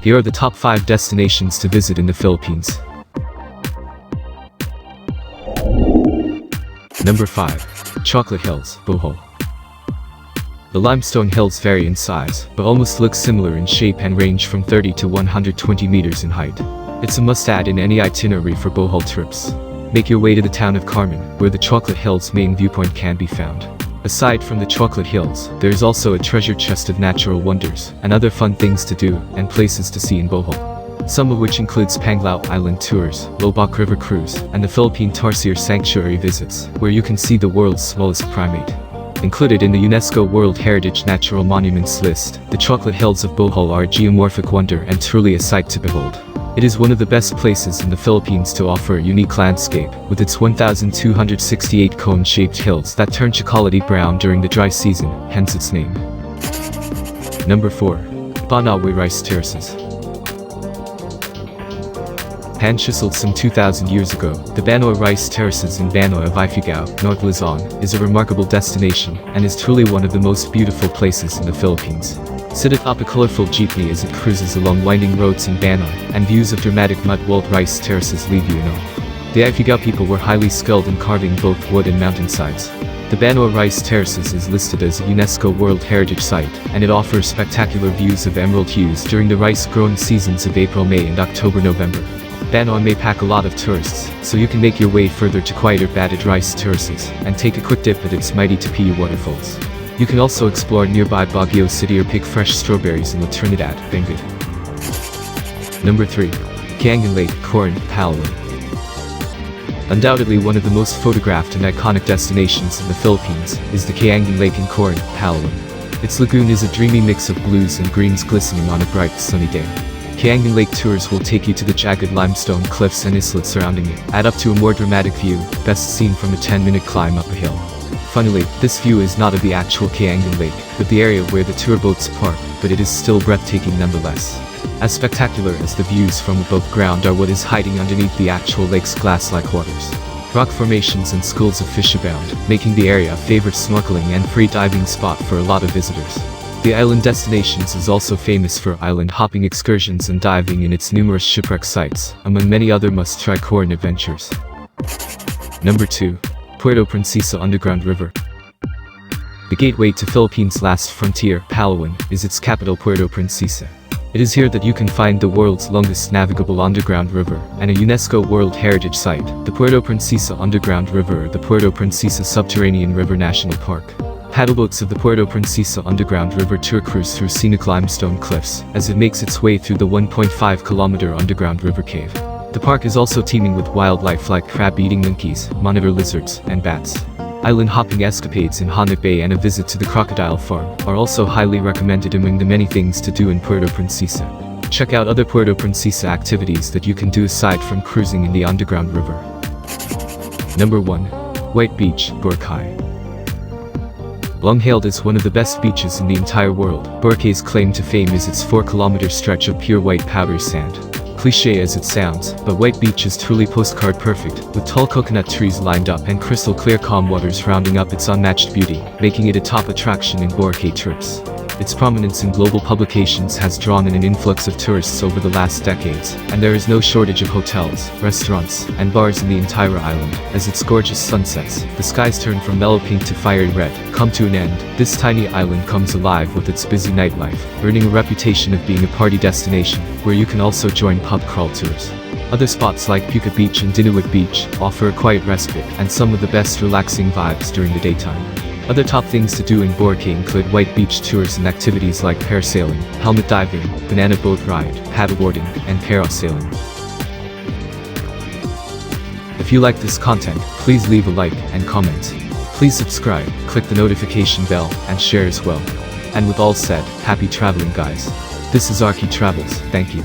Here are the top 5 destinations to visit in the Philippines. Number 5. Chocolate Hills, Bohol. The limestone hills vary in size, but almost look similar in shape and range from 30 to 120 meters in height. It's a must-add in any itinerary for Bohol trips. Make your way to the town of Coron, where the Chocolate Hills main viewpoint can be found. Aside from the Chocolate Hills, there is also a treasure chest of natural wonders, and other fun things to do, and places to see in Bohol. Some of which includes Panglao Island tours, Lobak River cruise, and the Philippine Tarsier Sanctuary visits, where you can see the world's smallest primate. Included in the UNESCO World Heritage Natural Monuments list, the Chocolate Hills of Bohol are a geomorphic wonder and truly a sight to behold. It is one of the best places in the Philippines to offer a unique landscape, with its 1,268 cone-shaped hills that turn chocolatey brown during the dry season, hence its name. Number 4. Banaue Rice Terraces. Hand-chiseled some 2,000 years ago, the Banaue Rice Terraces in Banaue of Ifugao, North Luzon, is a remarkable destination, and is truly one of the most beautiful places in the Philippines. Sit atop a colorful jeepney as it cruises along winding roads in Banaue, and views of dramatic mud-walled rice terraces leave you in awe. The Ifugao people were highly skilled in carving both wood and mountainsides. The Banaue Rice Terraces is listed as a UNESCO World Heritage Site, and it offers spectacular views of emerald hues during the rice-growing seasons of April, May and October-November. Banaue may pack a lot of tourists, so you can make your way further to quieter batted rice terraces, and take a quick dip at its mighty Tepeyaw waterfalls. You can also explore nearby Baguio City or pick fresh strawberries in La Trinidad, Benguet. Number 3. Kayangan Lake, Coron, Palawan. Undoubtedly one of the most photographed and iconic destinations in the Philippines is the Kayangan Lake in Coron, Palawan. Its lagoon is a dreamy mix of blues and greens glistening on a bright, sunny day. Kayangan Lake tours will take you to the jagged limestone cliffs and islets surrounding it, add up to a more dramatic view, best seen from a 10-minute climb up a hill. Funnily, this view is not of the actual Kayangan Lake, but the area where the tour boats park, but it is still breathtaking nonetheless. As spectacular as the views from above ground are what is hiding underneath the actual lake's glass-like waters. Rock formations and schools of fish abound, making the area a favorite snorkeling and free diving spot for a lot of visitors. The island destinations is also famous for island hopping excursions and diving in its numerous shipwreck sites, among many other must-try Coron adventures. Number 2. Puerto Princesa Underground River. The gateway to Philippines' last frontier, Palawan, is its capital Puerto Princesa. It is here that you can find the world's longest navigable underground river, and a UNESCO World Heritage Site, the Puerto Princesa Underground River or the Puerto Princesa Subterranean River National Park. Paddleboats of the Puerto Princesa Underground River tour cruise through scenic limestone cliffs, as it makes its way through the 1.5-kilometer underground river cave. The park is also teeming with wildlife like crab-eating monkeys, monitor lizards, and bats. Island hopping escapades in Hanap Bay and a visit to the crocodile farm are also highly recommended among the many things to do in Puerto Princesa. Check out other Puerto Princesa activities that you can do aside from cruising in the underground river. Number 1. White Beach, Boracay. Long hailed as one of the best beaches in the entire world, Boracay's claim to fame is its 4-kilometer stretch of pure white powdery sand. Cliché as it sounds, but White Beach is truly postcard perfect, with tall coconut trees lined up and crystal clear calm waters rounding up its unmatched beauty, making it a top attraction in Boracay trips. Its prominence in global publications has drawn in an influx of tourists over the last decades, and there is no shortage of hotels, restaurants, and bars in the entire island. As its gorgeous sunsets, the skies turn from mellow pink to fiery red, come to an end, this tiny island comes alive with its busy nightlife, earning a reputation of being a party destination, where you can also join pub crawl tours. Other spots like Puka Beach and Dinuit Beach offer a quiet respite and some of the best relaxing vibes during the daytime. Other top things to do in Boracay include White Beach tours and activities like parasailing, helmet diving, banana boat ride, paddleboarding, and parasailing. If you like this content, please leave a like and comment. Please subscribe, click the notification bell, and share as well. And with all said, happy traveling guys. This is Arky Travels, thank you.